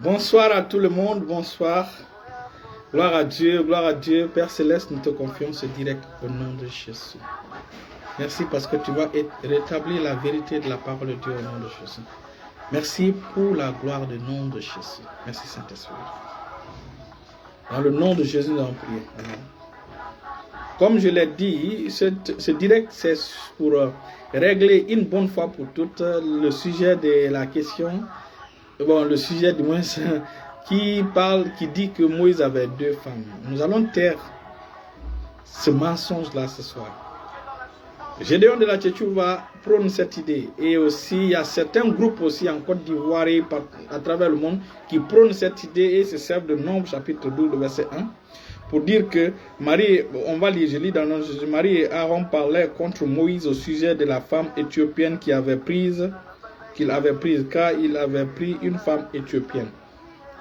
Bonsoir à tout le monde, bonsoir. Gloire à Dieu, Père Céleste, nous te confions ce direct au nom de Jésus. Merci parce que tu vas rétablir la vérité de la parole de Dieu au nom de Jésus. Merci pour la gloire du nom de Jésus. Merci Saint-Esprit. Dans le nom de Jésus, nous allons prier. Amen. Comme je l'ai dit, ce direct, c'est pour régler une bonne fois pour toutes le sujet de la question, le sujet du moins qui dit que Moïse avait 2 femmes. Nous allons taire ce mensonge-là ce soir. Gédéon de la Tchétchouva prône cette idée. Et aussi, il y a certains groupes aussi en Côte d'Ivoire et à travers le monde qui prônent cette idée et se servent de Nombre chapitre 12, verset 1. Pour dire que Marie, on va lire, je lis dans notre Jésus, Marie et Aaron parlaient contre Moïse au sujet de la femme éthiopienne qu'il avait prise car il avait pris une femme éthiopienne.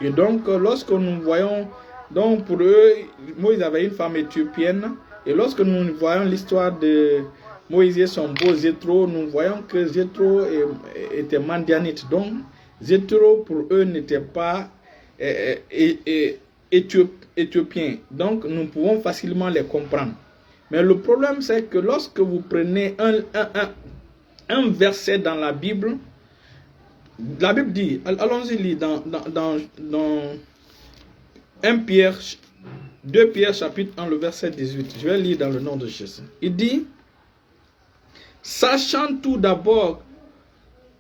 Et donc, lorsque nous voyons, donc pour eux, Moïse avait une femme éthiopienne. Et lorsque nous voyons l'histoire de Moïse et son beau Jéthro, nous voyons que Jéthro était Mandianite. Donc, Jéthro pour eux n'était pas éthiopien. Donc, nous pouvons facilement les comprendre. Mais le problème, c'est que lorsque vous prenez un verset dans la Bible dit, allons-y lire dans 2 Pierre chapitre 1, le verset 18. Je vais lire dans le nom de Jésus. Il dit, sachant tout d'abord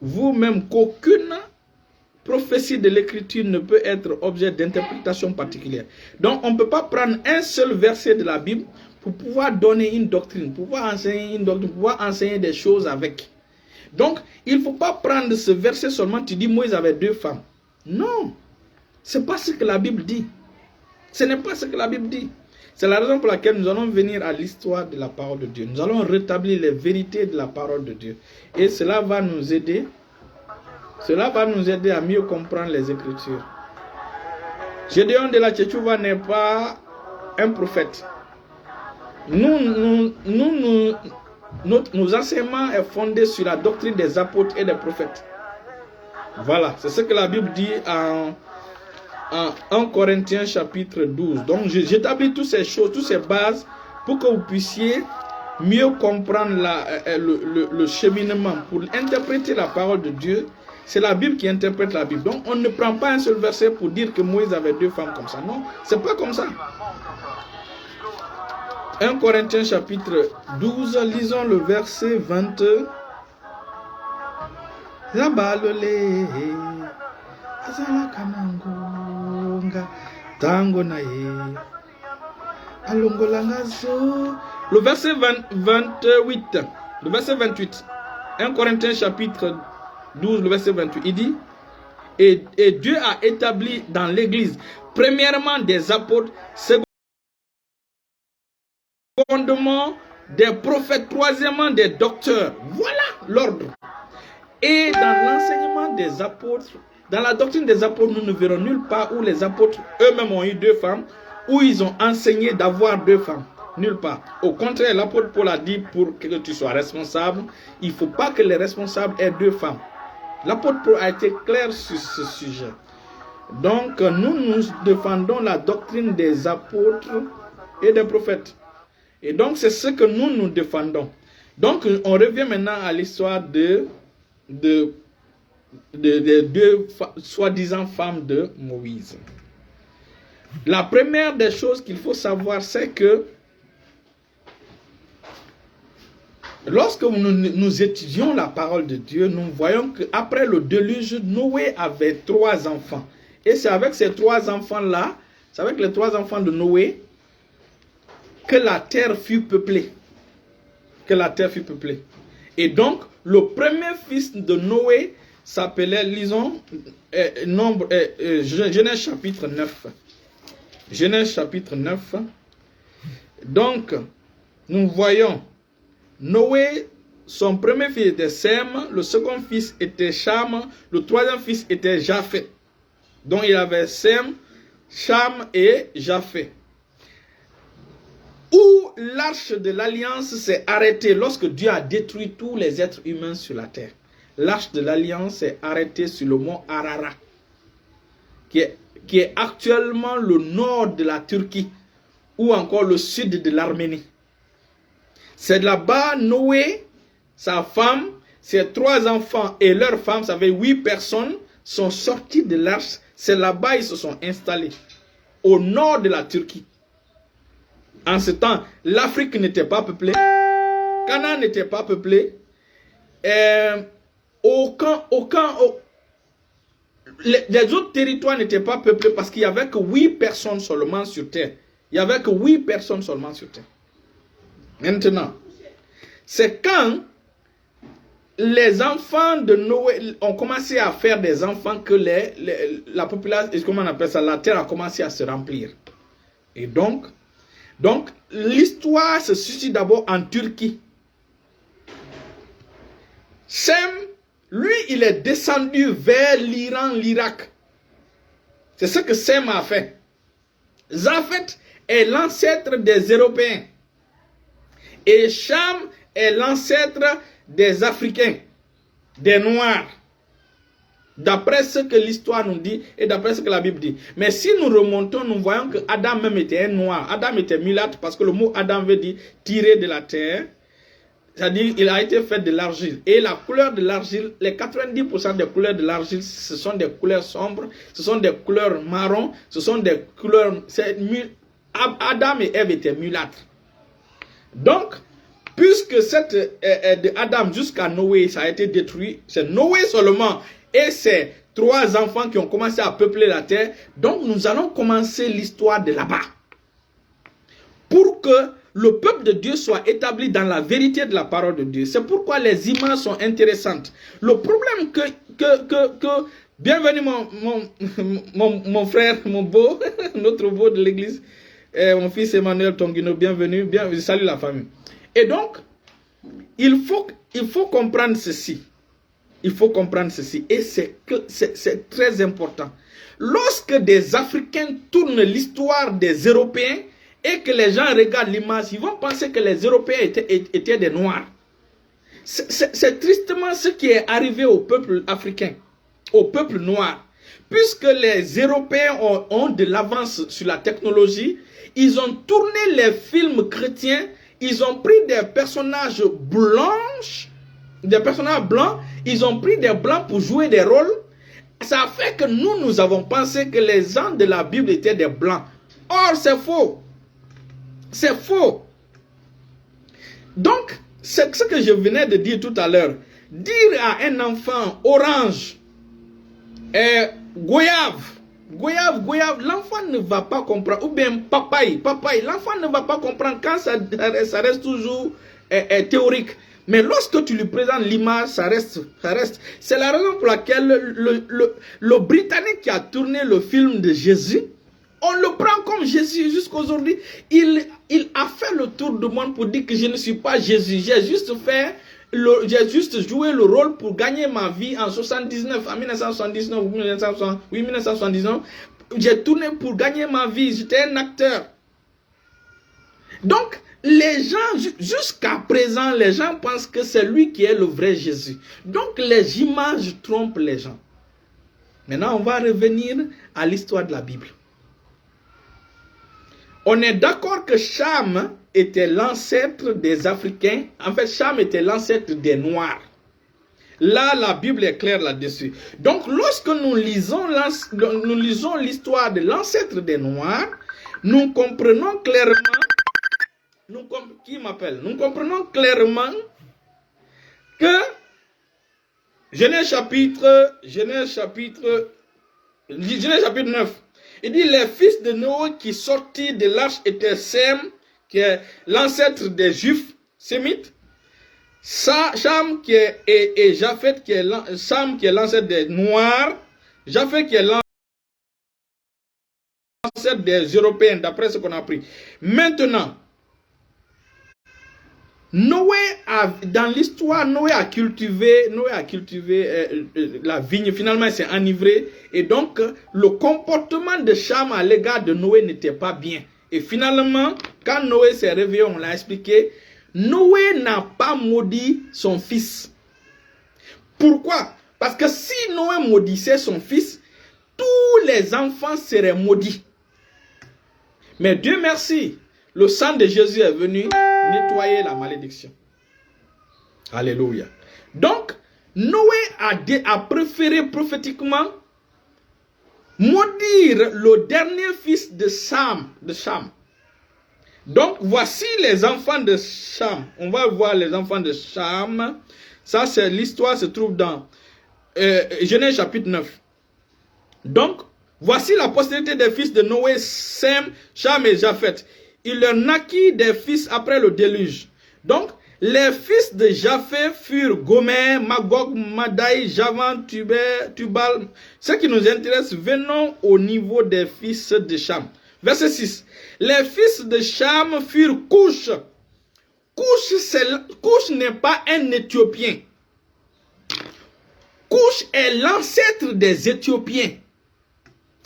vous-même qu'aucune prophétie de l'écriture ne peut être objet d'interprétation particulière. Donc on ne peut pas prendre un seul verset de la Bible pour pouvoir donner une doctrine, pour pouvoir enseigner des choses avec. Donc il ne faut pas prendre ce verset seulement, tu dis Moïse avait 2 femmes. Non, ce n'est pas ce que la Bible dit. Ce n'est pas ce que la Bible dit. C'est la raison pour laquelle nous allons venir à l'histoire de la parole de Dieu. Nous allons rétablir les vérités de la parole de Dieu. Et cela va nous aider. Cela va nous aider à mieux comprendre les Écritures. Gédéon de la Tchétchouva n'est pas un prophète. Nos enseignements est fondé sur la doctrine des apôtres et des prophètes. Voilà, c'est ce que la Bible dit en 1 Corinthiens chapitre 12. Donc j'établis toutes ces choses, toutes ces bases pour que vous puissiez mieux comprendre le cheminement. Pour interpréter la parole de Dieu, c'est la Bible qui interprète la Bible. Donc on ne prend pas un seul verset pour dire que Moïse avait 2 femmes comme ça. Non, c'est pas comme ça. 1 Corinthiens chapitre 12, lisons le verset 20. Le verset 28. Le verset 28. 1 Corinthiens chapitre 12, le verset 28. Il dit, et Dieu a établi dans l'église, premièrement des apôtres, secondement des prophètes, troisièmement des docteurs. Voilà l'ordre. Et dans l'enseignement des apôtres, dans la doctrine des apôtres, nous ne verrons nulle part où les apôtres eux-mêmes ont eu 2 femmes, où ils ont enseigné d'avoir 2 femmes. Nulle part. Au contraire, l'apôtre Paul a dit, pour que tu sois responsable, il ne faut pas que les responsables aient 2 femmes. L'apôtre Paul a été clair sur ce sujet. Donc, nous défendons la doctrine des apôtres et des prophètes. Et donc, c'est ce que nous défendons. Donc, on revient maintenant à l'histoire des 2 soi-disant femmes de Moïse. La première des choses qu'il faut savoir, c'est que lorsque nous étudions la parole de Dieu, nous voyons qu'après le déluge, Noé avait 3 enfants. Et c'est avec ces 3 enfants-là, c'est avec les 3 enfants de Noé, que la terre fut peuplée. Que la terre fut peuplée. Et donc, le premier fils de Noé s'appelait, lisons, Genèse chapitre 9. Genèse chapitre 9. Donc, nous voyons Noé, son premier fils était Sem, le second fils était Cham, le troisième fils était Japheth. Donc, il avait Sem, Cham et Japheth. Où l'arche de l'alliance s'est arrêtée lorsque Dieu a détruit tous les êtres humains sur la terre. L'arche de l'alliance s'est arrêtée sur le mont Ararat, qui est actuellement le nord de la Turquie, ou encore le sud de l'Arménie. C'est là-bas, Noé, sa femme, ses 3 enfants et leurs femmes, ça fait 8 personnes, sont sortis de l'arche. C'est là-bas ils se sont installés, au nord de la Turquie. En ce temps, l'Afrique n'était pas peuplée, Canaan n'était pas peuplé, les autres territoires n'étaient pas peuplés parce qu'il n'y avait que 8 personnes seulement sur terre. Il n'y avait que 8 personnes seulement sur terre. Maintenant, c'est quand les enfants de Noé ont commencé à faire des enfants que la population, comment on appelle ça, la terre a commencé à se remplir. Et donc l'histoire se situe d'abord en Turquie. Sem, lui, il est descendu vers l'Iran, l'Irak. C'est ce que Sem a fait. Japhet est l'ancêtre des Européens. Et Cham est l'ancêtre des Africains, des Noirs. D'après ce que l'histoire nous dit et d'après ce que la Bible dit. Mais si nous remontons, nous voyons que Adam même était un noir. Adam était mulâtre parce que le mot Adam veut dire tiré de la terre. C'est-à-dire qu'il a été fait de l'argile. Et la couleur de l'argile, les 90% des couleurs de l'argile, ce sont des couleurs sombres, ce sont des couleurs marron, ce sont des couleurs... Adam et Ève étaient mulâtres. Donc, puisque de Adam jusqu'à Noé, ça a été détruit, c'est Noé seulement et ses 3 enfants qui ont commencé à peupler la terre. Donc, nous allons commencer l'histoire de là-bas. Pour que le peuple de Dieu soit établi dans la vérité de la parole de Dieu. C'est pourquoi les images sont intéressantes. Le problème bienvenue mon frère, mon beau, notre beau de l'église, mon fils Emmanuel Tonguino, bienvenue, salut la famille. Et donc, il faut comprendre ceci. Il faut comprendre ceci. Et c'est très important. Lorsque des Africains tournent l'histoire des Européens et que les gens regardent l'image, ils vont penser que les Européens étaient des Noirs. C'est tristement ce qui est arrivé au peuple africain, au peuple noir. Puisque les Européens ont de l'avance sur la technologie, ils ont tourné les films chrétiens, ils ont pris des personnages blancs, ils ont pris des blancs pour jouer des rôles. Ça fait que nous avons pensé que les gens de la Bible étaient des blancs. Or, c'est faux. C'est faux. Donc, c'est ce que je venais de dire tout à l'heure. Dire à un enfant orange, goyave, l'enfant ne va pas comprendre. Ou bien papaye, l'enfant ne va pas comprendre quand ça reste toujours théorique. Mais lorsque tu lui présentes l'image, ça reste. C'est la raison pour laquelle le Britannique qui a tourné le film de Jésus, on le prend comme Jésus jusqu'à aujourd'hui. Il a fait le tour du monde pour dire que je ne suis pas Jésus. J'ai juste joué le rôle pour gagner ma vie en 79, en 1979 ou 1979. J'ai tourné pour gagner ma vie. J'étais un acteur. Donc, les gens, jusqu'à présent, les gens pensent que c'est lui qui est le vrai Jésus. Donc, les images trompent les gens. Maintenant, on va revenir à l'histoire de la Bible. On est d'accord que Cham était l'ancêtre des Africains. En fait, Cham était l'ancêtre des Noirs. Là, la Bible est claire là-dessus. Donc, lorsque nous lisons l'histoire de l'ancêtre des Noirs, nous comprenons clairement... Nous comprenons clairement que Genèse chapitre 9. Il dit les fils de Noé qui sortirent de l'arche étaient Sem, qui est l'ancêtre des Juifs sémites, Cham et Japhet Cham qui est l'ancêtre des Noirs, Japhet qui est l'ancêtre des Européens, d'après ce qu'on a appris. Maintenant, dans l'histoire, Noé a cultivé la vigne. Finalement, il s'est enivré. Et donc, le comportement de Cham à l'égard de Noé n'était pas bien. Et finalement, quand Noé s'est réveillé, on l'a expliqué, Noé n'a pas maudit son fils. Pourquoi? Parce que si Noé maudissait son fils, tous les enfants seraient maudits. Mais Dieu merci, le sang de Jésus est venu nettoyer la malédiction. Alléluia. Donc, Noé a préféré prophétiquement maudire le dernier fils de Cham. Donc, voici les enfants de Cham. On va voir les enfants de Cham. Ça, c'est l'histoire se trouve dans Genèse chapitre 9. Donc, voici la postérité des fils de Noé, Sem, Cham et Japheth. Il leur naquit des fils après le déluge. Donc, les fils de Japheth furent Gomer, Magog, Madai, Javan, Tubal. Ce qui nous intéresse, venons au niveau des fils de Cham. Verset 6. Les fils de Cham furent Couche. Couche n'est pas un Éthiopien. Couche est l'ancêtre des Éthiopiens.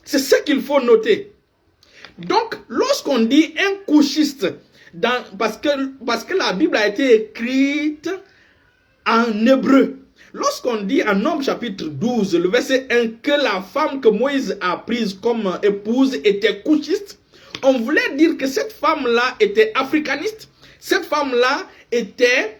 C'est ce qu'il faut noter. Donc, lorsqu'on dit un couchiste, parce que la Bible a été écrite en hébreu. Lorsqu'on dit en Nombre chapitre 12, le verset 1, que la femme que Moïse a prise comme épouse était couchiste, on voulait dire que cette femme-là était africaniste. Cette femme-là était...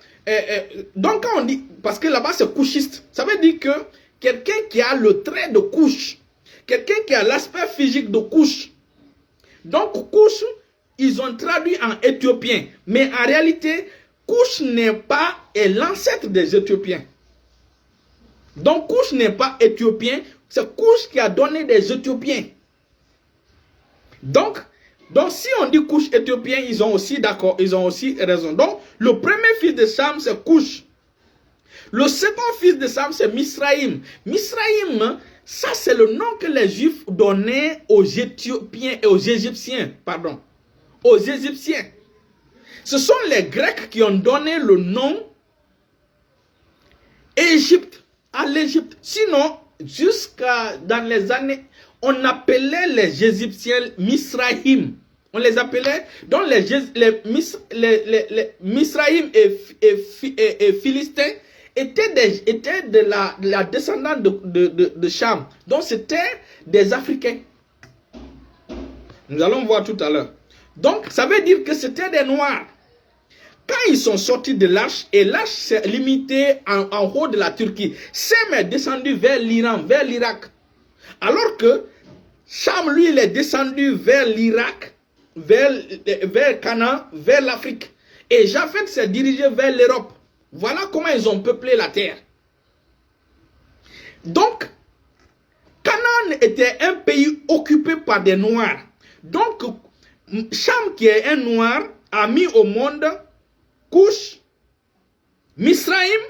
donc quand on dit... Parce que là-bas c'est couchiste. Ça veut dire que quelqu'un qui a le trait de couche, quelqu'un qui a l'aspect physique de couche. Donc couche, ils ont traduit en éthiopien. Mais en réalité, couche n'est pas l'ancêtre des Éthiopiens. Donc couche n'est pas éthiopien, c'est couche qui a donné des Éthiopiens. Donc si on dit couche éthiopien, ils ont aussi d'accord, ils ont aussi raison. Donc le premier fils de Cham c'est Couche. Le second fils de Cham c'est Misraïm. Misraïm, ça c'est le nom que les Juifs donnaient aux Éthiopiens et aux Égyptiens, pardon. Aux Égyptiens. Ce sont les Grecs qui ont donné le nom Égypte à l'Égypte. Sinon, jusqu'à dans les années, on appelait les Égyptiens Misraïm. On les appelait, donc les Misraïm et Philistins étaient de la descendance de Cham. Donc c'était des Africains. Nous allons voir tout à l'heure. Donc ça veut dire que c'était des Noirs. Quand ils sont sortis de l'arche, et l'arche s'est limitée en haut de la Turquie, Sem est descendu vers l'Iran, vers l'Irak. Alors que Cham, lui, il est descendu vers l'Irak, vers Canaan, vers l'Afrique. Et Japheth s'est dirigé vers l'Europe. Voilà comment ils ont peuplé la terre. Donc, Canaan était un pays occupé par des Noirs. Donc, Cham, qui est un Noir, a mis au monde Couche, Misraïm,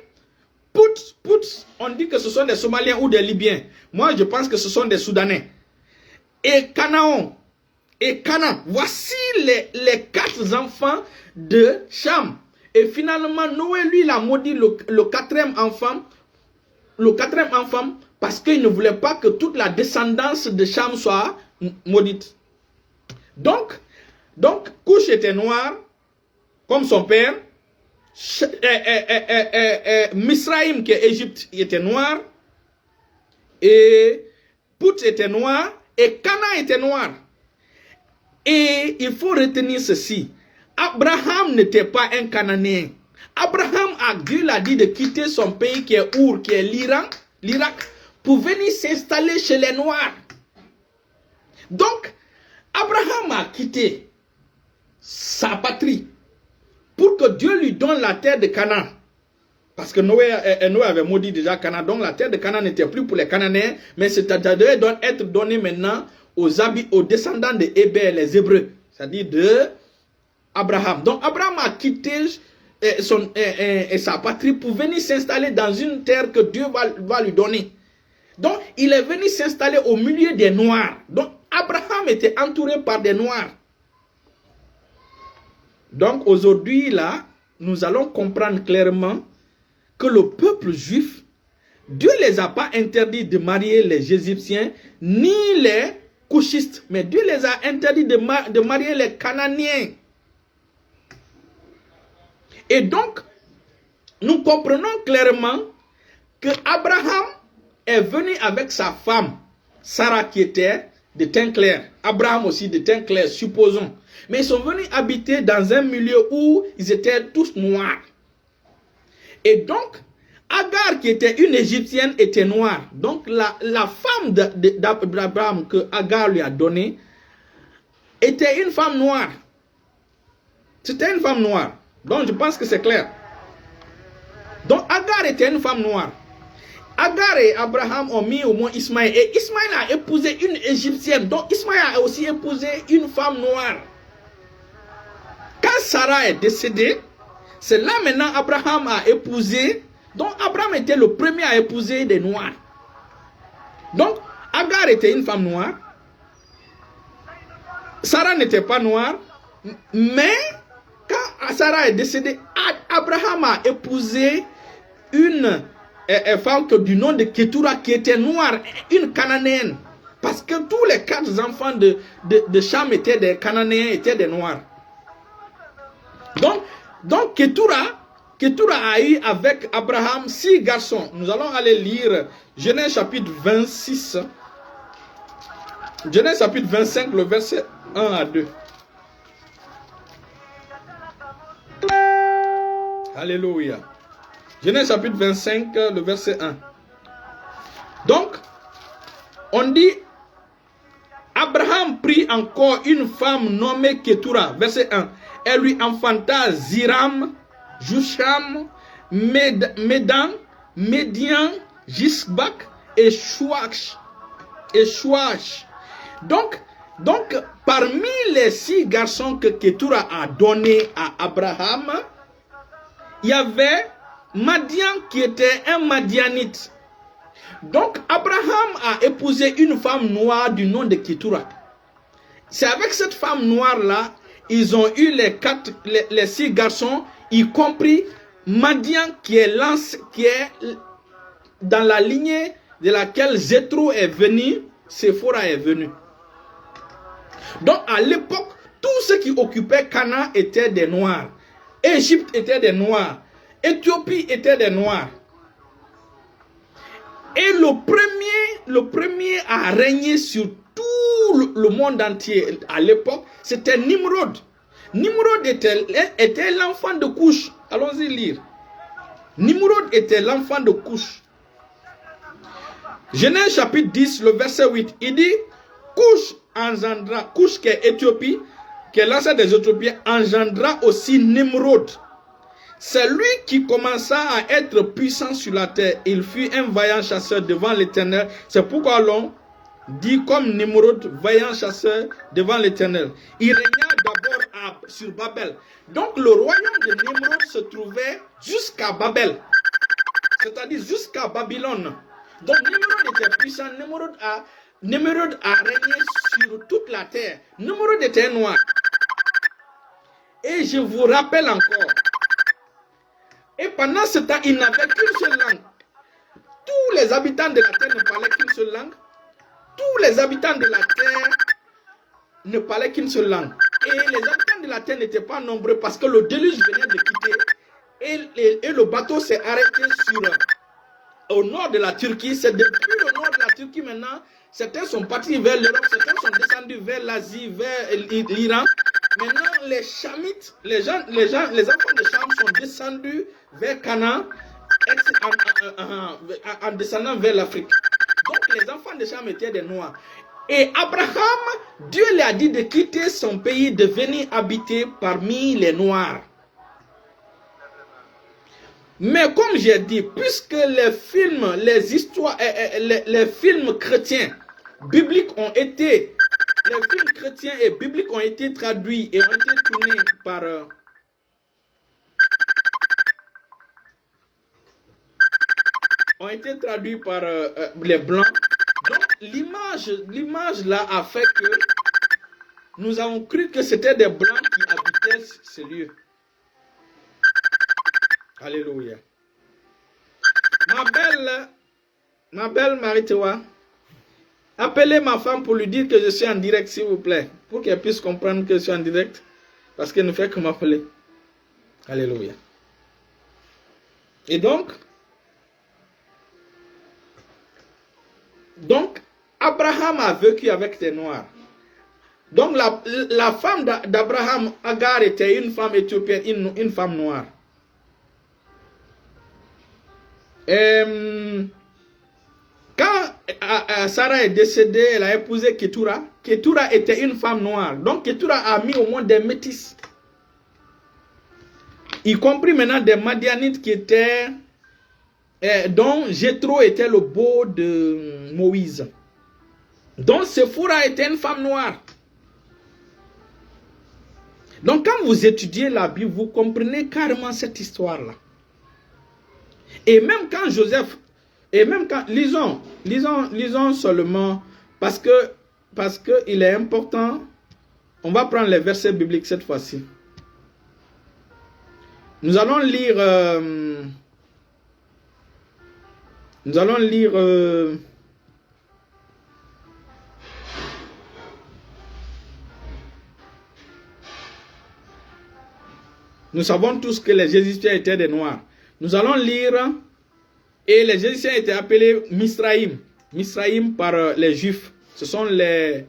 Put, on dit que ce sont des Somaliens ou des Libyens. Moi, je pense que ce sont des Soudanais. Et Canaan. Voici les 4 enfants de Cham. Et finalement, Noé, lui, il a maudit le quatrième enfant. Le quatrième enfant, parce qu'il ne voulait pas que toute la descendance de Cham soit maudite. Donc, Couche était noir, comme son père. Misraïm, qui est Égypte, il était noir. Et Put était noir. Et Canaan était noir. Et il faut retenir ceci. Abraham n'était pas un Cananéen. Dieu l'a dit de quitter son pays qui est Our, qui est l'Irak, pour venir s'installer chez les Noirs. Donc, Abraham a quitté sa patrie pour que Dieu lui donne la terre de Canaan. Parce que Noé avait maudit déjà Canaan. Donc la terre de Canaan n'était plus pour les Cananéens, mais ça devait être donné maintenant aux descendants de Héber, les Hébreux. C'est-à-dire de Abraham. Donc Abraham a quitté sa patrie pour venir s'installer dans une terre que Dieu va lui donner. Donc il est venu s'installer au milieu des Noirs. Donc Abraham était entouré par des Noirs. Donc aujourd'hui, là, nous allons comprendre clairement que le peuple juif, Dieu ne les a pas interdits de marier les Égyptiens, ni les couchistes, mais Dieu les a interdits de marier les Cananéens. Et donc, nous comprenons clairement que Abraham est venu avec sa femme. Sarah qui était de teint clair, Abraham aussi de teint clair, supposons. Mais ils sont venus habiter dans un milieu où ils étaient tous noirs. Et donc, Agar, qui était une Égyptienne, était noire. Donc, la femme d'Abraham que Agar lui a donnée était une femme noire. C'était une femme noire. Donc, je pense que c'est clair. Donc, Agar était une femme noire. Agar et Abraham ont mis au moins Ismaël. Et Ismaël a épousé une Égyptienne. Donc, Ismaël a aussi épousé une femme noire. Quand Sarah est décédée, c'est là maintenant Abraham a épousé. Donc, Abraham était le premier à épouser des noirs. Donc, Agar était une femme noire. Sarah n'était pas noire. Mais, quand Sarah est décédée, Abraham a épousé une femme du nom de Ketura qui était noire, une cananéenne. Parce que tous les 4 enfants de Cham étaient des cananéens, étaient des noirs. Donc Ketura a eu avec Abraham 6 garçons. Nous allons aller lire Genèse chapitre 26. Genèse chapitre 25, le verset 1 à 2. Alléluia. Genèse chapitre 25, le verset 1. Donc, on dit, Abraham prit encore une femme nommée Ketura, verset 1. Elle lui enfanta Ziram, Jusham, Médan, Médian, Gisbak et Chouach. Donc, parmi les 6 garçons que Ketura a donnés à Abraham, il y avait Madian qui était un Madianite. Donc, Abraham a épousé une femme noire du nom de Ketura. C'est avec cette femme noire-là, ils ont eu les 6 garçons, y compris Madian qui est dans la lignée de laquelle Jéthro est venu, Séphora est venu. Donc, à l'époque, tous ceux qui occupaient Canaan étaient des Noirs. Égypte était des Noirs. Éthiopie était des Noirs. Et le premier à régner sur tout le monde entier à l'époque, c'était Nimrod. Nimrod était l'enfant de Couche. Allons-y lire. Nimrod était l'enfant de Couche. Genèse chapitre 10, le verset 8, il dit, Couche qui est Éthiopie, qui est l'ancêtre des Éthiopiens, engendra aussi Nimrod. C'est lui qui commença à être puissant sur la terre. Il fut un vaillant chasseur devant l'Éternel. C'est pourquoi l'on dit comme Nimrod, vaillant chasseur devant l'Éternel. Il régna d'abord sur Babel. Donc le royaume de Nimrod se trouvait jusqu'à Babel. C'est-à-dire jusqu'à Babylone. Donc Nimrod était puissant. Nimrod a régné sur toute la terre. Nimrod était noir. Et je vous rappelle encore, et pendant ce temps, il n'avait qu'une seule langue. Tous les habitants de la terre ne parlaient qu'une seule langue. Tous les habitants de la terre ne parlaient qu'une seule langue. Et les habitants de la terre n'étaient pas nombreux parce que le déluge venait de quitter. Et le bateau s'est arrêté au nord de la Turquie. C'est depuis le nord de la Turquie maintenant. Certains sont partis vers l'Europe, certains sont descendus vers l'Asie, vers l'Iran. Maintenant, les Chamites, les enfants de Cham sont descendus vers Canaan en descendant vers l'Afrique. Donc, les enfants de Cham étaient des Noirs. Et Abraham, Dieu lui a dit de quitter son pays, de venir habiter parmi les Noirs. Mais comme j'ai dit, puisque les films, les histoires, les films chrétiens, bibliques ont été... Les films chrétiens et bibliques ont été traduits et ont été tournés par les Blancs. Donc l'image là a fait que nous avons cru que c'était des Blancs qui habitaient ce lieu. Alléluia. Ma belle Marie-Tewa, appelez ma femme pour lui dire que je suis en direct, s'il vous plaît. Pour qu'elle puisse comprendre que je suis en direct. Parce qu'elle ne fait que m'appeler. Alléluia. Et donc, Abraham a vécu avec des Noirs. Donc la femme d'Abraham, Agar, était une femme éthiopienne, une femme noire. Quand Sarah est décédée, elle a épousé Ketura. Ketura était une femme noire. Donc Ketura a mis au moins des métis. Y compris maintenant des Madianites qui étaient... dont Jéthro était le beau de Moïse. Donc Séphora était une femme noire. Donc quand vous étudiez la Bible, vous comprenez carrément cette histoire-là. Et même quand Joseph... Et même quand... Lisons seulement, parce que il est important. On va prendre les versets bibliques cette fois-ci. Nous allons lire... Nous savons tous que les Égyptiens étaient des Noirs. Nous allons lire... Et les Égyptiens étaient appelés Misraïm. Misraïm par les Juifs. Ce sont les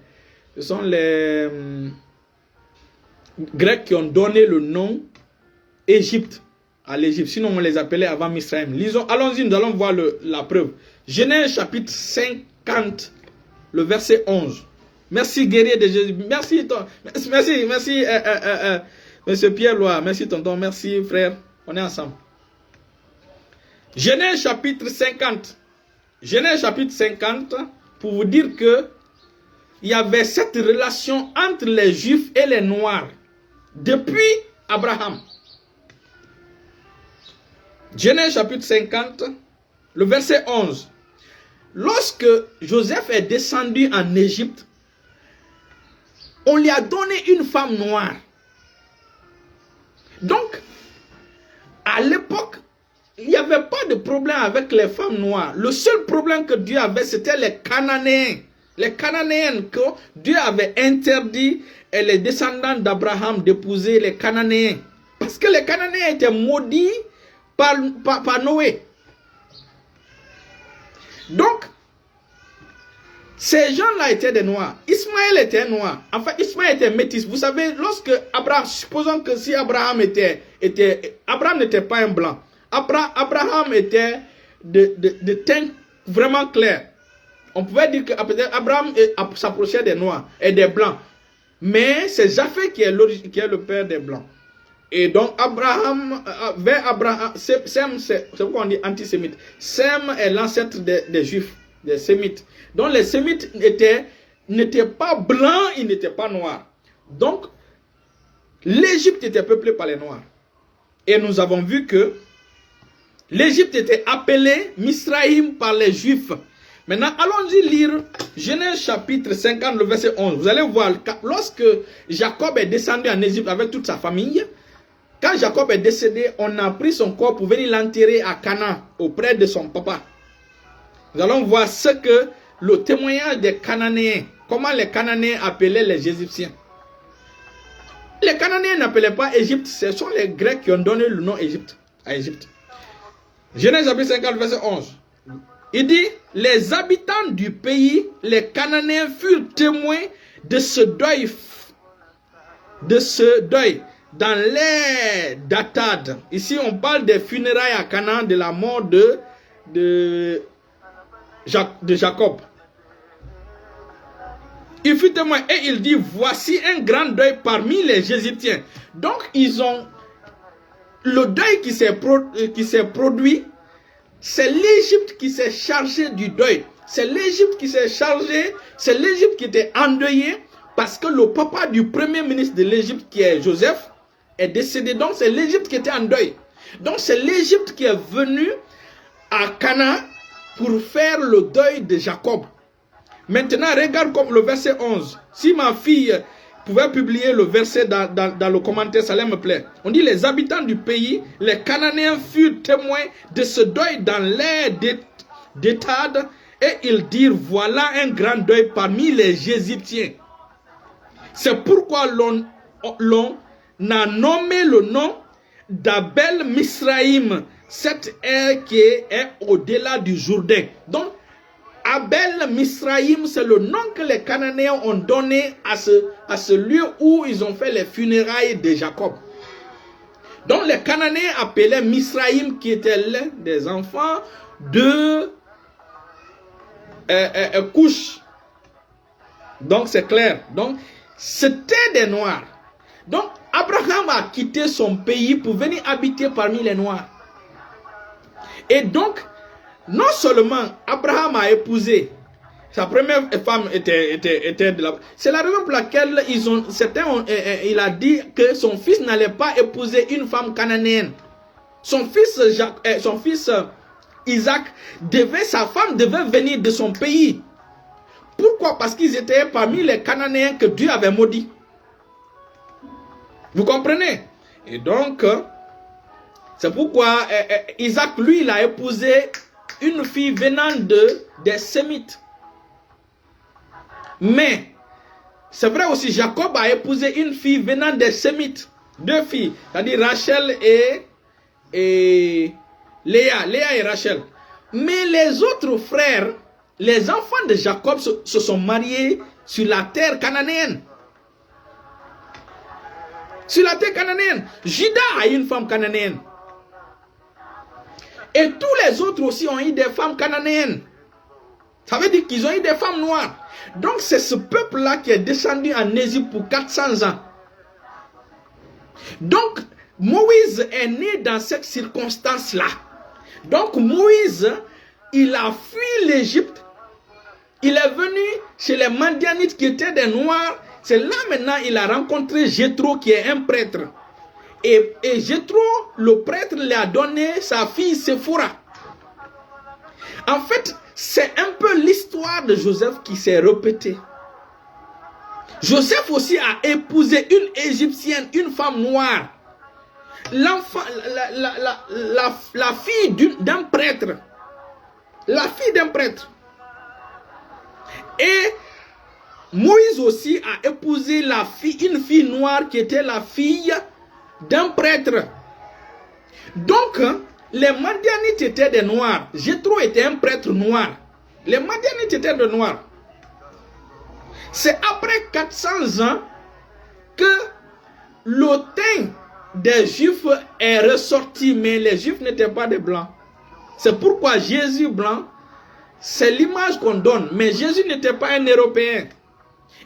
Grecs qui ont donné le nom Égypte à l'Égypte. Sinon, on les appelait avant Misraïm. Lisons, allons-y, nous allons voir la preuve. Genèse chapitre 50, le verset 11. Merci, guerrier de Jésus. Merci, monsieur Pierre Loire. Merci, tonton. Merci, frère. On est ensemble. Genèse chapitre 50. Genèse chapitre 50, pour vous dire que il y avait cette relation entre les Juifs et les Noirs depuis Abraham. Genèse chapitre 50, le verset 11. Lorsque Joseph est descendu en Égypte, on lui a donné une femme noire. Donc, à l'époque, il n'y avait pas de problème avec les femmes noires. Le seul problème que Dieu avait, c'était les Cananéens. Les Cananéens que Dieu avait interdit et les descendants d'Abraham d'épouser les Cananéens. Parce que les Cananéens étaient maudits par Noé. Donc, ces gens-là étaient des Noirs. Ismaël était noir. Enfin, Ismaël était métis. Vous savez, lorsque Abraham, supposons que si Abraham Abraham n'était pas un blanc. Abraham était de teint vraiment clair. On pouvait dire qu'Abraham s'approchait des Noirs et des Blancs. Mais c'est Japheth qui est le père des Blancs. Et donc vers Abraham, Sem, c'est pourquoi on dit antisémite. Sem est l'ancêtre des Juifs, des Sémites. Donc les Sémites n'étaient pas blancs, ils n'étaient pas noirs. Donc l'Égypte était peuplée par les Noirs. Et nous avons vu que l'Égypte était appelée Misraïm par les Juifs. Maintenant, allons-y lire Genèse chapitre 50, le verset 11. Vous allez voir, lorsque Jacob est descendu en Égypte avec toute sa famille, quand Jacob est décédé, on a pris son corps pour venir l'enterrer à Canaan, auprès de son papa. Nous allons voir ce que le témoignage des Cananéens, comment les Cananéens appelaient les Égyptiens. Les Cananéens n'appelaient pas Égypte, ce sont les Grecs qui ont donné le nom Égypte à Égypte. Genèse chapitre 50, verset 11. Il dit, les habitants du pays, les Cananéens furent témoins de ce deuil dans l'ère d'Atad. Ici, on parle des funérailles à Canaan, de la mort de Jacob. Il fut témoin et il dit, voici un grand deuil parmi les Égyptiens. Donc, ils ont le deuil qui s'est produit. C'est l'Égypte qui s'est chargée du deuil. C'est l'Égypte qui s'est chargée, c'est l'Égypte qui était endeuillée parce que le papa du premier ministre de l'Égypte, qui est Joseph, est décédé. Donc c'est l'Égypte qui était en deuil. Donc c'est l'Égypte qui est venue à Canaan pour faire le deuil de Jacob. Maintenant, regarde comme le verset 11. Si ma fille pouvait publier le verset dans le commentaire, ça allait me plaire. On dit, les habitants du pays, les Cananéens furent témoins de ce deuil dans l'ère d'Étad, et ils dirent, voilà un grand deuil parmi les Égyptiens. C'est pourquoi l'on a nommé le nom d'Abel Misraïm, cette ère qui est au-delà du Jourdain. Donc, Abel Misraïm, c'est le nom que les Cananéens ont donné à ce lieu où ils ont fait les funérailles de Jacob. Donc les Cananéens appelaient Misraïm, qui était l'un des enfants de Couche. Donc c'est clair. Donc c'était des Noirs. Donc Abraham a quitté son pays pour venir habiter parmi les Noirs. Et donc, non seulement Abraham a épousé, sa première femme était de là-bas. C'est la raison pour laquelle il a dit que son fils n'allait pas épouser une femme cananéenne. Son fils Isaac, sa femme devait venir de son pays. Pourquoi? Parce qu'ils étaient parmi les Cananéens que Dieu avait maudits. Vous comprenez? Et donc, c'est pourquoi Isaac, lui, il a épousé une fille venant des Sémites. Mais, c'est vrai aussi, Jacob a épousé une fille venant des Sémites. 2 filles, c'est-à-dire Rachel et Léa et Rachel. Mais les autres frères, les enfants de Jacob se sont mariés sur la terre cananéenne. Sur la terre cananéenne. Judas a eu une femme cananéenne. Et tous les autres aussi ont eu des femmes cananéennes. Ça veut dire qu'ils ont eu des femmes noires. Donc c'est ce peuple-là qui est descendu en Égypte pour 400 ans. Donc Moïse est né dans cette circonstance-là. Donc Moïse, il a fui l'Égypte. Il est venu chez les Madianites qui étaient des Noirs. C'est là maintenant il a rencontré Jéthro qui est un prêtre. Et Jéthro, le prêtre, lui a donné sa fille Séphora. En fait, c'est un peu l'histoire de Joseph qui s'est répétée. Joseph aussi a épousé une Égyptienne, une femme noire. L'enfant, la fille d'un prêtre. La fille d'un prêtre. Et Moïse aussi a épousé une fille noire qui était la fille d'un prêtre. Donc, les Madianites étaient des Noirs. Jéthro était un prêtre noir. Les Madianites étaient des Noirs. C'est après 400 ans que le teint des Juifs est ressorti, mais les Juifs n'étaient pas des Blancs. C'est pourquoi Jésus blanc, c'est l'image qu'on donne, mais Jésus n'était pas un Européen.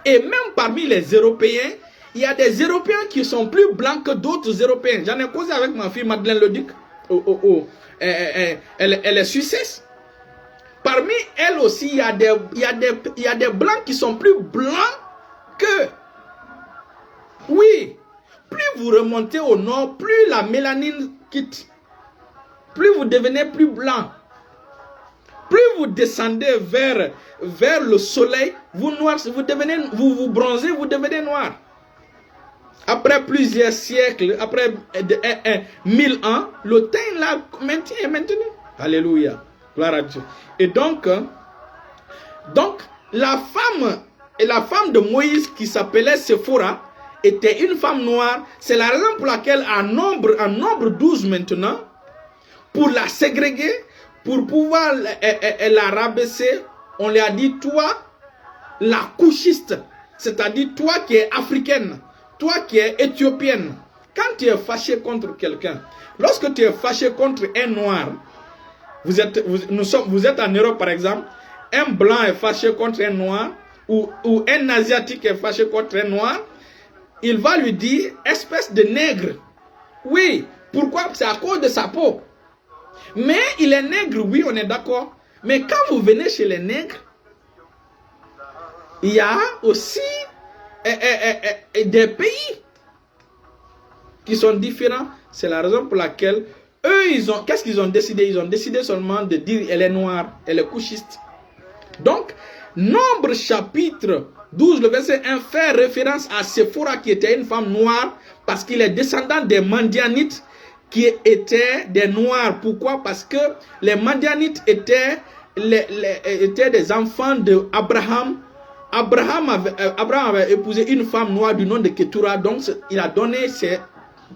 Et même parmi les Européens, il y a des Européens qui sont plus blancs que d'autres Européens. J'en ai causé avec ma fille Madeleine Leduc. Elle est suissesse. Parmi elles aussi, il y a des blancs qui sont plus blancs que... Oui, plus vous remontez au nord, plus la mélanine quitte. Plus vous devenez plus blanc. Plus vous descendez vers le soleil, vous bronzez, vous devenez noir. Après plusieurs siècles, après 1000 ans, le teint là est maintenu. Alléluia. Gloire à Dieu. Et donc la femme de Moïse qui s'appelait Séphora était une femme noire. C'est la raison pour laquelle en nombre 12 maintenant, pour la ségréguer, pour pouvoir la rabaisser, on lui a dit, toi, la couchiste, c'est-à-dire toi qui es africaine, toi qui es éthiopienne, quand tu es fâché contre quelqu'un, lorsque tu es fâché contre un noir, vous êtes en Europe par exemple, un blanc est fâché contre un noir, ou un asiatique est fâché contre un noir, il va lui dire, espèce de nègre. Oui, pourquoi? C'est à cause de sa peau. Mais il est nègre, oui, on est d'accord. Mais quand vous venez chez les nègres, il y a aussi des pays qui sont différents. C'est la raison pour laquelle eux, qu'est-ce qu'ils ont décidé? Ils ont décidé seulement de dire elle est noire, elle est couchiste. Donc, Nombre chapitre 12, le verset 1 fait référence à Séphora qui était une femme noire parce qu'il est descendant des Madianites qui étaient des Noirs. Pourquoi? Parce que les Madianites étaient des enfants d'Abraham. Abraham avait épousé une femme noire du nom de Ketura. Donc, il a donné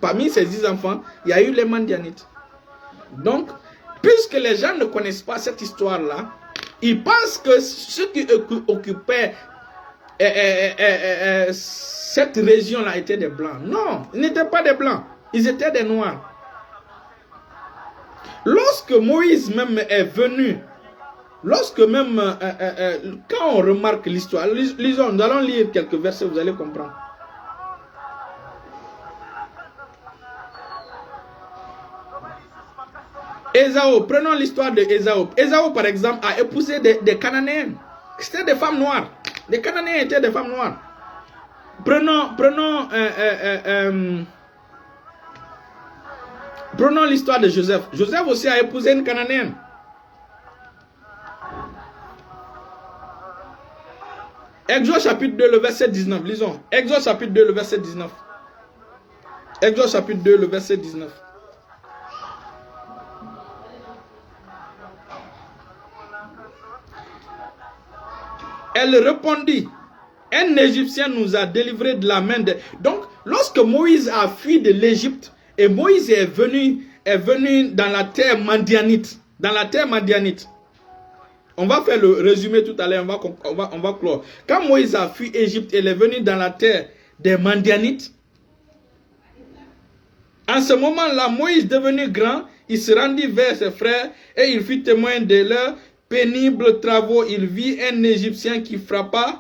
parmi ses 10 enfants, il y a eu les Madianites. Donc, puisque les gens ne connaissent pas cette histoire-là, Ils pensent que ceux qui occupaient cette région-là étaient des blancs. Non, ils n'étaient pas des blancs. Ils étaient des noirs. Lorsque Moïse même est venu, lorsque même, quand on remarque l'histoire, lisons, nous allons lire quelques versets, vous allez comprendre. Ésaü, prenons l'histoire de Ésaü. Ésaü, par exemple, a épousé des Cananéens. C'était des femmes noires. Les Cananéens étaient des femmes noires. Prenons l'histoire de Joseph. Joseph aussi a épousé une Cananéenne. Exode chapitre 2, le verset 19. Lisons. Exode chapitre 2, le verset 19. Exode chapitre 2, le verset 19. Elle répondit, un Égyptien nous a délivrés de la main de... Donc, lorsque Moïse a fui de l'Égypte, et Moïse est venu dans la terre madianite. Dans la terre madianite. On va faire le résumé tout à l'heure, on va clore. Quand Moïse a fui Égypte, il est venu dans la terre des Madianites. En ce moment-là, Moïse devenu grand, il se rendit vers ses frères et il fut témoin de leurs pénibles travaux. Il vit un Égyptien qui frappait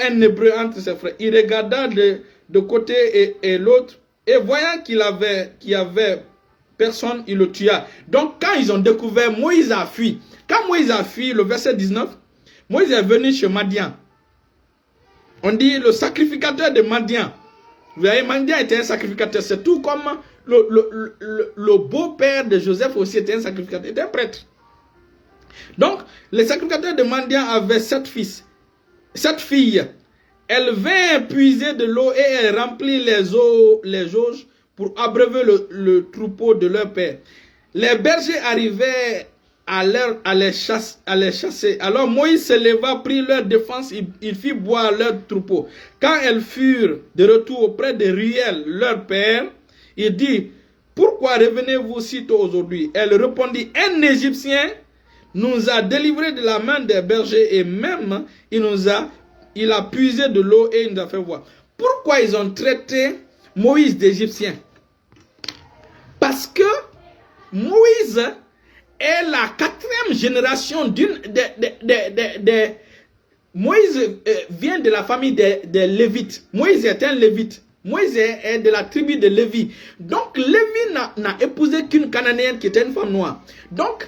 un Hébreu entre ses frères. Il regarda de côté et l'autre, et voyant qu'il y avait personne, il le tua. Donc quand ils ont découvert, Moïse a fui. Quand Moïse a fui, le verset 19, Moïse est venu chez Madian. On dit le sacrificateur de Madian. Vous voyez, Madian était un sacrificateur. C'est tout comme le beau-père de Joseph aussi était un sacrificateur, était un prêtre. Donc, le sacrificateur de Madian avait 7 fils, 7 filles. Elle vint puiser de l'eau et elle remplit les jauges pour abreuver le troupeau de leur père. Les bergers arrivaient à les chasser. Alors Moïse se leva, prit leur défense, il fit boire leur troupeau. Quand elles furent de retour auprès de Ruel, leur père, il dit, pourquoi revenez-vous si tôt aujourd'hui? Elle répondit, un Égyptien nous a délivrés de la main des bergers et même il a puisé de l'eau et il nous a fait voir. Pourquoi ils ont traité Moïse d'Égyptien? Parce que Moïse est la 4e génération Moïse vient de la famille des Lévites. Moïse est un Lévite. Moïse est de la tribu de Lévi. Donc Lévi n'a épousé qu'une Cananéenne qui était une femme noire. Donc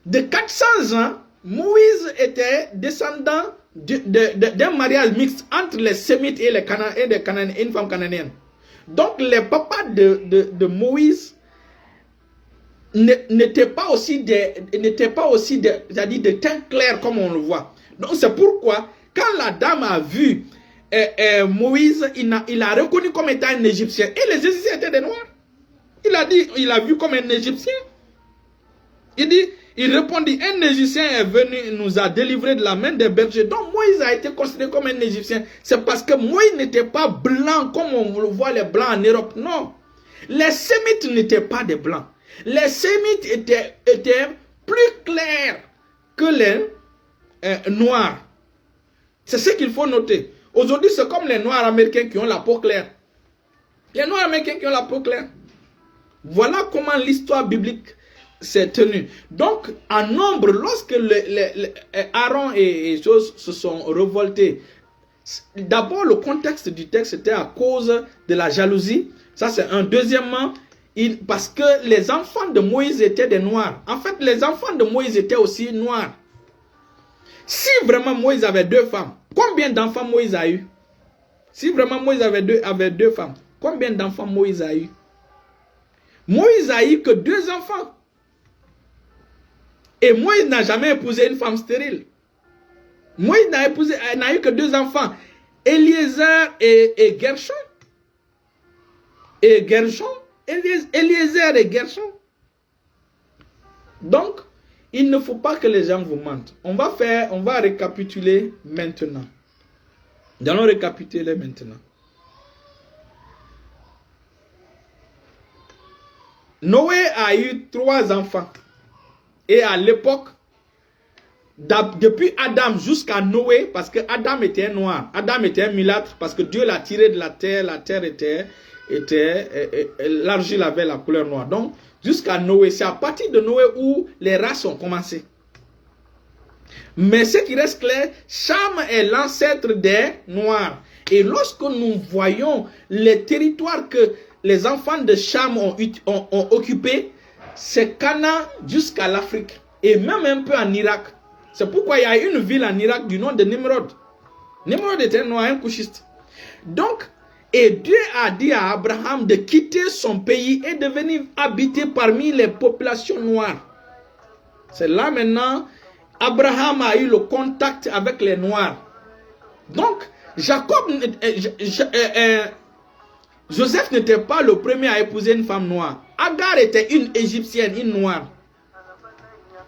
de 400 ans, Moïse était descendant d'un mariage mixte entre les Sémites et les Cananéens, une femme cananéenne. Donc les papas de Moïse n'étaient pas aussi de teint clair comme on le voit. Donc c'est pourquoi quand la dame a vu Moïse, il a reconnu comme étant un Égyptien. Et les Égyptiens étaient des Noirs. Il a vu comme un Égyptien. Il répondit, un Égyptien est venu, nous a délivrés de la main des bergers. Donc Moïse a été considéré comme un Égyptien. C'est parce que Moïse n'était pas blanc comme on le voit les blancs en Europe. Non. Les Sémites n'étaient pas des blancs. Les Sémites étaient plus clairs que les Noirs. C'est ce qu'il faut noter. Aujourd'hui, c'est comme les Noirs américains qui ont la peau claire. Les Noirs américains qui ont la peau claire. Voilà comment l'histoire biblique s'est tenue. Donc, en nombre, lorsque Aaron et choses se sont révoltés, d'abord, le contexte du texte était à cause de la jalousie. Ça, c'est un. Deuxièmement, parce que les enfants de Moïse étaient des Noirs. En fait, les enfants de Moïse étaient aussi noirs. Si vraiment Moïse avait 2 femmes, combien d'enfants Moïse a eu? Si vraiment Moïse avait deux femmes, combien d'enfants Moïse a eu? Moïse a eu que 2 enfants. Et Moïse n'a jamais épousé une femme stérile. Moïse n'a eu que 2 enfants. Eliezer et Gershon. Eliezer et Gershon. Donc, il ne faut pas que les gens vous mentent. On va récapituler maintenant. Nous allons récapituler maintenant. Noé a eu 3 enfants. Et à l'époque, Depuis Adam jusqu'à Noé, parce que Adam était noir, Adam était un mulâtre, parce que Dieu l'a tiré de la terre était l'argile avait la couleur noire. Donc, jusqu'à Noé, c'est à partir de Noé où les races ont commencé. Mais ce qui reste clair, Cham est l'ancêtre des Noirs. Et lorsque nous voyons les territoires que les enfants de Cham ont occupés, c'est Canaan jusqu'à l'Afrique, et même un peu en Irak. C'est pourquoi il y a une ville en Irak du nom de Nimrod. Nimrod était un noir, un couchiste. Donc, et Dieu a dit à Abraham de quitter son pays et de venir habiter parmi les populations noires. C'est là maintenant, Abraham a eu le contact avec les Noirs. Donc, Joseph n'était pas le premier à épouser une femme noire. Agar était une Égyptienne, une noire.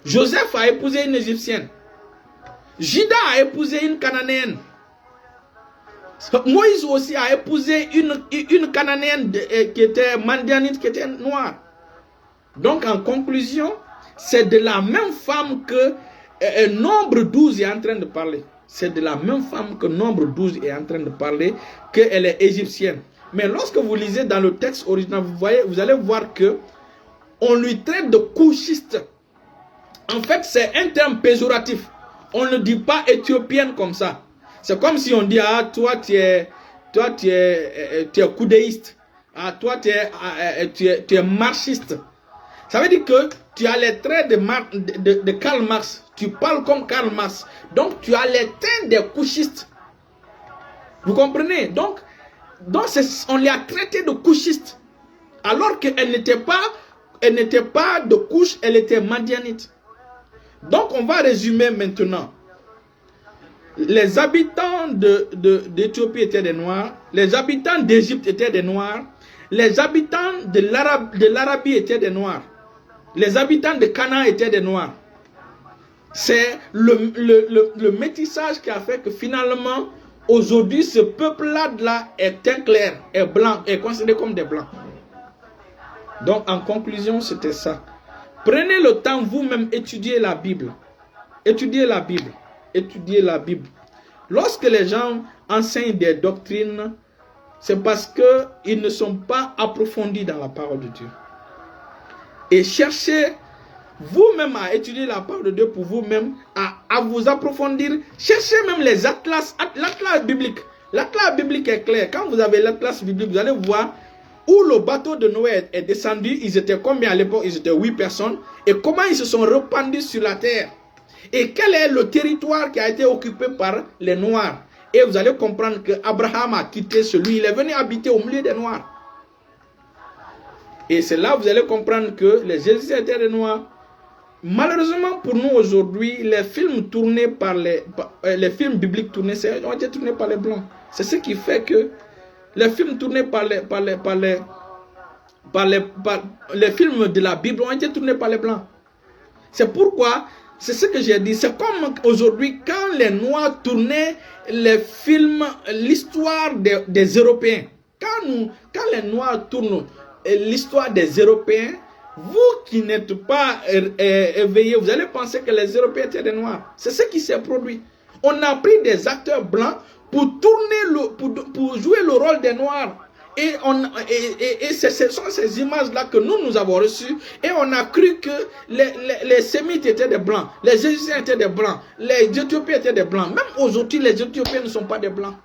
Joseph a épousé une Égyptienne. Juda a épousé une Cananéenne. Moïse aussi a épousé une Cananéenne qui était Mandianite, qui était noire. Donc en conclusion, c'est de la même femme que Nombre 12 est en train de parler. C'est de la même femme que Nombre 12 est en train de parler, qu'elle est égyptienne. Mais lorsque vous lisez dans le texte original, vous allez voir que on lui traite de couchiste. En fait, c'est un terme péjoratif. On ne dit pas éthiopienne comme ça. C'est comme si on dit, ah, toi tu es coudéiste. Ah, toi tu es marxiste. Ça veut dire que tu as les traits de Karl Marx. Tu parles comme Karl Marx. Donc tu as les traits des couchistes. Vous comprenez? Donc on les a traités de couchistes. Alors qu'elle n'était pas de couche, elle était madianite. Donc on va résumer maintenant. Les habitants d'Éthiopie étaient des Noirs. Les habitants d'Égypte étaient des Noirs. Les habitants de l'Arabie étaient des Noirs. Les habitants de Canaan étaient des Noirs. C'est le métissage qui a fait que finalement, aujourd'hui, ce peuple-là est teint clair, est blanc, est considéré comme des blancs. Donc en conclusion, c'était ça. Prenez le temps vous-même, étudier la Bible. Étudiez la Bible. Étudiez la Bible. Lorsque les gens enseignent des doctrines, c'est parce qu'ils ne sont pas approfondis dans la parole de Dieu. Et cherchez vous-même à étudier la parole de Dieu pour vous-même, à vous approfondir. Cherchez même les atlas, l'atlas biblique. L'atlas biblique est clair. Quand vous avez l'atlas biblique, vous allez voir où le bateau de Noé est descendu. Ils étaient combien à l'époque? Ils étaient 8 personnes. Et comment ils se sont répandus sur la terre. Et quel est le territoire qui a été occupé par les Noirs. Et vous allez comprendre que Abraham a quitté celui. Il est venu habiter au milieu des Noirs. Et c'est là que vous allez comprendre que les Égyptiens étaient des Noirs. Malheureusement pour nous aujourd'hui, les films tournés par les films bibliques tournés, ont été tournés par les Blancs. C'est ce qui fait que les films tournés par les films de la Bible ont été tournés par les Blancs. C'est pourquoi, c'est ce que j'ai dit, c'est comme aujourd'hui quand les Noirs tournaient les films, l'histoire des Européens. Quand les Noirs tournent l'histoire des Européens, vous qui n'êtes pas éveillés, vous allez penser que les Européens étaient des Noirs. C'est ce qui s'est produit. On a pris des acteurs blancs pour pour jouer le rôle des Noirs. Et ce sont ces images-là que nous avons reçues. Et on a cru que les Sémites étaient des Blancs. Les Égyptiens étaient des Blancs. Les Éthiopiens étaient des Blancs. Même aujourd'hui, les Éthiopiens ne sont pas des Blancs.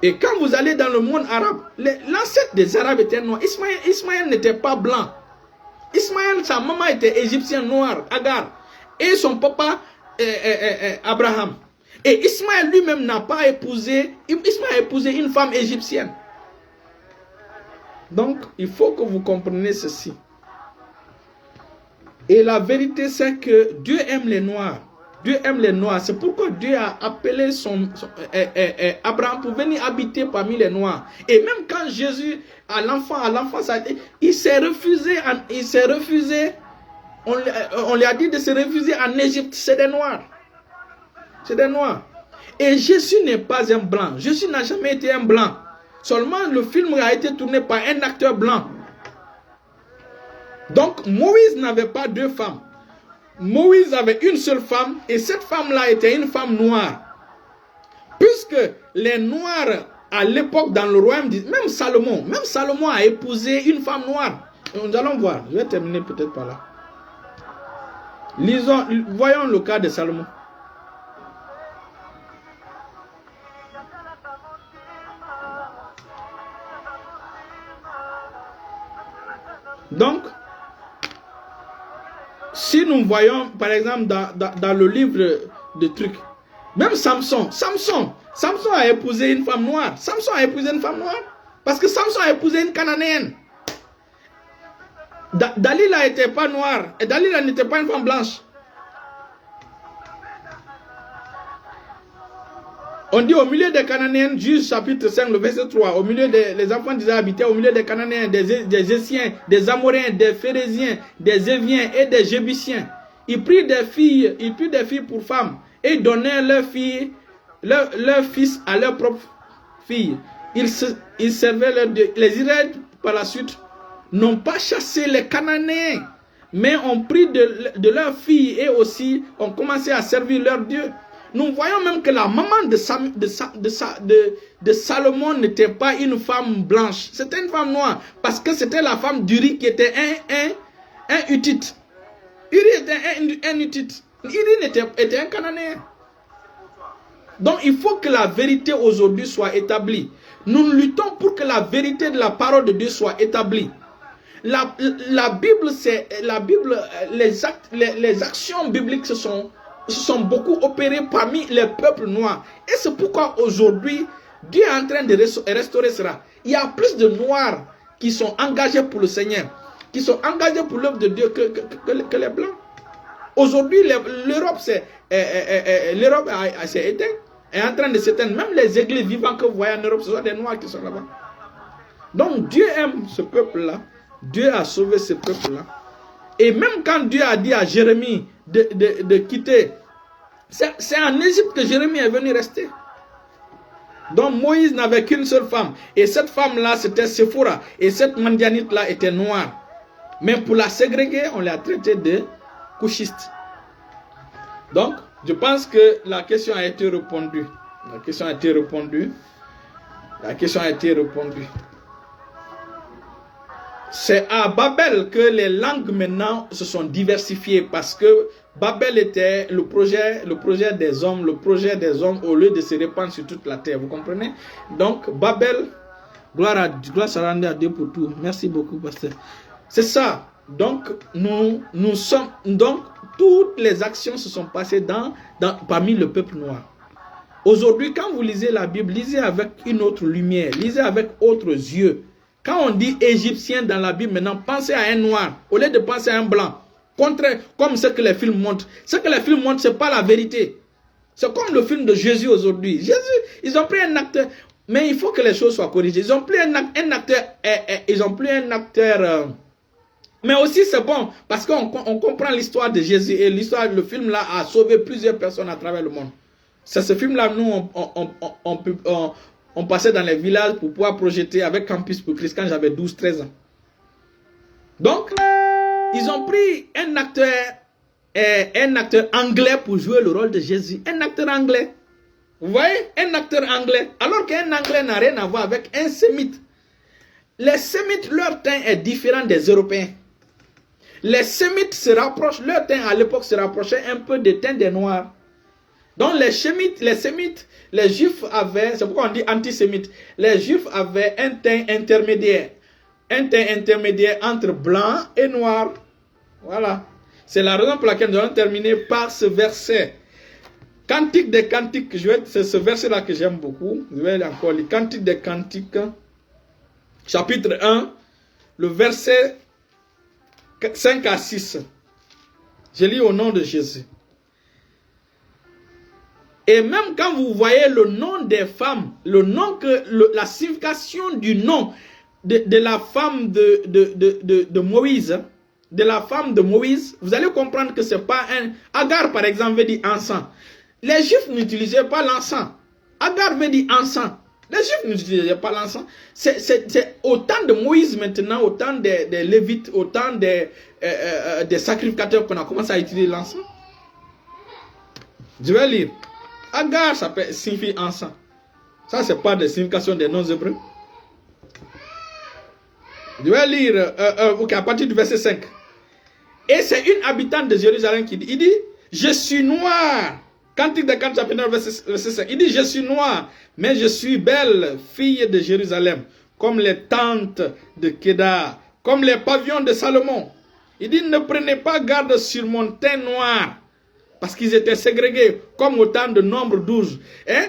Et quand vous allez dans le monde arabe, l'ancêtre des Arabes était noir. Ismaël n'était pas blanc. Ismaël, sa maman était égyptienne noire, Agar. Et son papa, Abraham. Et Ismaël lui-même n'a pas épousé. Ismaël a épousé une femme égyptienne. Donc, il faut que vous compreniez ceci. Et la vérité, c'est que Dieu aime les Noirs. Dieu aime les Noirs. C'est pourquoi Dieu a appelé Abraham pour venir habiter parmi les Noirs. Et même quand Jésus, à l'enfance, il s'est refusé. On lui a dit de se refuser en Égypte. C'est des Noirs. C'est des Noirs. Et Jésus n'est pas un blanc. Jésus n'a jamais été un blanc. Seulement le film a été tourné par un acteur blanc. Donc Moïse n'avait pas deux femmes. Moïse avait une seule femme et cette femme-là était une femme noire. Puisque les Noirs à l'époque dans le royaume, même Salomon a épousé une femme noire. Nous allons voir, je vais terminer peut-être par là. Voyons le cas de Salomon. Donc, si nous voyons par exemple dans le livre de trucs, même Samson a épousé une femme noire. Parce que Samson a épousé une Cananéenne. Dalila n'était pas noire et Dalila n'était pas une femme blanche. On dit au milieu des Cananéens, Juge chapitre 5, le verset 3, au milieu des enfants d'Israël habitaient au milieu des Cananéens, des Essiens, des Amoréens, des Phérésiens, des Éviens et des Jébusiens. Ils prirent des filles pour femmes et donnaient leurs fils à leurs propres filles. Ils servaient leurs dieux. Les Israélites par la suite n'ont pas chassé les Cananéens, mais ont pris de leurs filles et aussi ont commencé à servir leurs dieux. Nous voyons même que la maman de Salomon n'était pas une femme blanche. C'était une femme noire. Parce que c'était la femme d'Uri qui était un Hittite. Uri était un Hittite. Uri était un Cananéen. Donc il faut que la vérité aujourd'hui soit établie. Nous luttons pour que la vérité de la parole de Dieu soit établie. La Bible, les actions bibliques se sont beaucoup opérées parmi les peuples noirs. Et c'est pourquoi aujourd'hui, Dieu est en train de restaurer cela. Il y a plus de noirs qui sont engagés pour le Seigneur, qui sont engagés pour l'œuvre de Dieu que les blancs. Aujourd'hui, l'Europe s'est éteinte, est en train de s'éteindre. Même les églises vivantes que vous voyez en Europe, ce sont des noirs qui sont là-bas. Donc Dieu aime ce peuple-là. Dieu a sauvé ce peuple-là. Et même quand Dieu a dit à Jérémie de quitter, c'est en Égypte que Jérémie est venu rester. Donc Moïse n'avait qu'une seule femme. Et cette femme-là, c'était Séphora. Et cette Mandianite-là était noire. Mais pour la ségréguer, on l'a traitée de couchiste. Donc, je pense que la question a été répondue. La question a été répondue. C'est à Babel que les langues maintenant se sont diversifiées parce que Babel était le projet des hommes, au lieu de se répandre sur toute la terre. Vous comprenez? Donc Babel, gloire à Dieu pour tout. Merci beaucoup, pasteur. C'est ça. Donc nous sommes, donc toutes les actions se sont passées parmi le peuple noir. Aujourd'hui, quand vous lisez la Bible, lisez avec une autre lumière, lisez avec autres yeux. Quand on dit égyptien dans la Bible, maintenant, pensez à un noir, au lieu de penser à un blanc. Contraire, comme ce que les films montrent. Ce que les films montrent, ce n'est pas la vérité. C'est comme le film de Jésus aujourd'hui. Jésus, ils ont pris un acteur, mais il faut que les choses soient corrigées. Ils ont pris un acteur, mais aussi c'est bon, parce qu'on comprend l'histoire de Jésus, et le film là a sauvé plusieurs personnes à travers le monde. C'est ce film-là, nous, on passait dans les villages pour pouvoir projeter avec Campus pour Christ quand j'avais 12-13 ans. Donc, ils ont pris un acteur anglais pour jouer le rôle de Jésus. Un acteur anglais. Vous voyez? Un acteur anglais. Alors qu'un anglais n'a rien à voir avec un sémite. Les sémites, leur teint est différent des Européens. Les sémites se rapprochent, leur teint à l'époque se rapprochait un peu des teints des Noirs. Donc les sémites, les juifs avaient, c'est pourquoi on dit antisémites, les juifs avaient un teint intermédiaire entre blanc et noir. Voilà. C'est la raison pour laquelle nous allons terminer par ce verset. Cantique des Cantiques, c'est ce verset-là que j'aime beaucoup. Je vais encore lire. Cantique des Cantiques, chapitre 1, le verset 5 à 6. Je lis au nom de Jésus. Et même quand vous voyez le nom des femmes, la signification du nom de la femme de Moïse, vous allez comprendre que c'est pas un... Agar, par exemple, veut dire encens. Les Juifs n'utilisaient pas l'encens. Agar veut dire encens. Les Juifs n'utilisaient pas l'encens. C'est au temps de Moïse maintenant, au temps des Lévites, au temps des sacrificateurs qu'on a commencé à utiliser l'encens. Je vais lire. Agar, ça signifie encens. Ça, c'est pas de signification des noms hébreux. Je vais lire à partir du verset 5. Et c'est une habitante de Jérusalem qui dit, il dit, je suis noir. Cantique de Cantique chapitre 9, verset 5. Il dit, je suis noir, mais je suis belle, fille de Jérusalem, comme les tentes de Kédar, comme les pavillons de Salomon. Il dit, ne prenez pas garde sur mon teint noir, parce qu'ils étaient ségrégés, comme au temps de Nombre 12. Hein?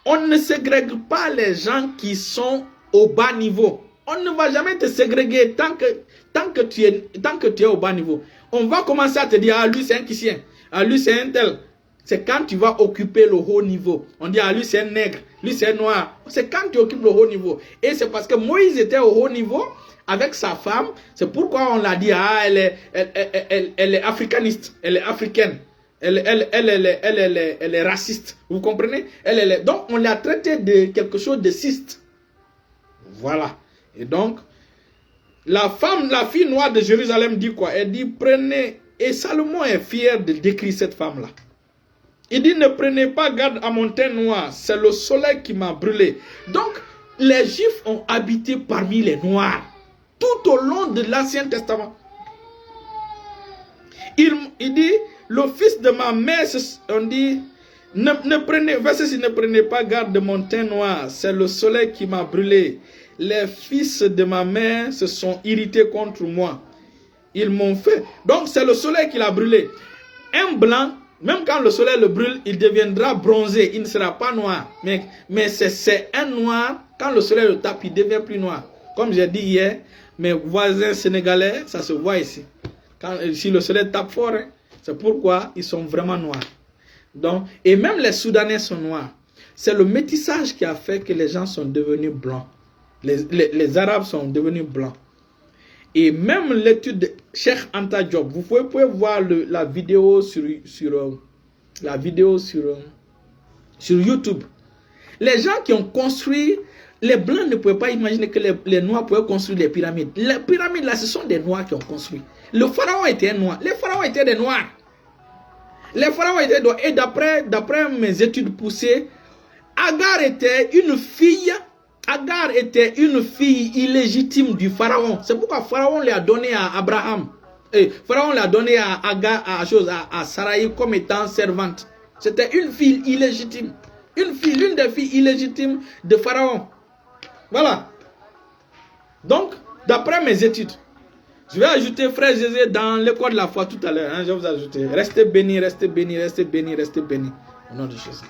On ne ségrègue pas les gens qui sont au bas niveau. On ne va jamais te ségréguer tant que tu es au bas niveau. On va commencer à te dire, ah lui c'est un Kissien, ah lui c'est un tel. C'est quand tu vas occuper le haut niveau. On dit, ah lui c'est un nègre, lui c'est un noir. C'est quand tu occupes le haut niveau. Et c'est parce que Moïse était au haut niveau avec sa femme. C'est pourquoi on l'a dit, ah elle est africaniste, elle est africaine. Elle est raciste. Vous comprenez? Donc on l'a traité de quelque chose de ciste. Voilà. Et donc, la fille noire de Jérusalem dit quoi? Elle dit, prenez, et Salomon est fier de décrire cette femme-là. Il dit, ne prenez pas garde à mon teint noir, c'est le soleil qui m'a brûlé. Donc, les Juifs ont habité parmi les Noirs, tout au long de l'Ancien Testament. Il dit, le fils de ma mère, on dit, verset 6, ne prenez pas garde de mon teint noir, c'est le soleil qui m'a brûlé. Les fils de ma mère se sont irrités contre moi. Ils m'ont fait. Donc c'est le soleil qui l'a brûlé. Un blanc, même quand le soleil le brûle, il deviendra bronzé. Il ne sera pas noir. Mais c'est un noir, quand le soleil le tape, il devient plus noir. Comme j'ai dit hier, mes voisins sénégalais, ça se voit ici. Si le soleil tape fort, hein, c'est pourquoi ils sont vraiment noirs. Donc, et même les Soudanais sont noirs. C'est le métissage qui a fait que les gens sont devenus blancs. Les Arabes sont devenus blancs. Et même l'étude de Cheikh Anta Diop, vous pouvez voir la vidéo sur YouTube. Les gens qui ont construit, les Blancs ne pouvaient pas imaginer que les Noirs pouvaient construire les pyramides. Les pyramides là, ce sont des Noirs qui ont construit. Le pharaon était un Noir. Les pharaons étaient des Noirs. Les pharaons étaient des Noirs. Et d'après mes études poussées, Agar était une fille illégitime du pharaon. C'est pourquoi pharaon lui a donné à Abraham. Pharaon l'a donné à Agar, à Sarai comme étant servante. C'était une fille illégitime. L'une des filles illégitimes de pharaon. Voilà. Donc, d'après mes études, je vais ajouter frère Jésus dans l'école de la foi tout à l'heure. Hein, je vais vous ajouter. Restez bénis, restez bénis, restez bénis, restez bénis. Au nom de Jésus.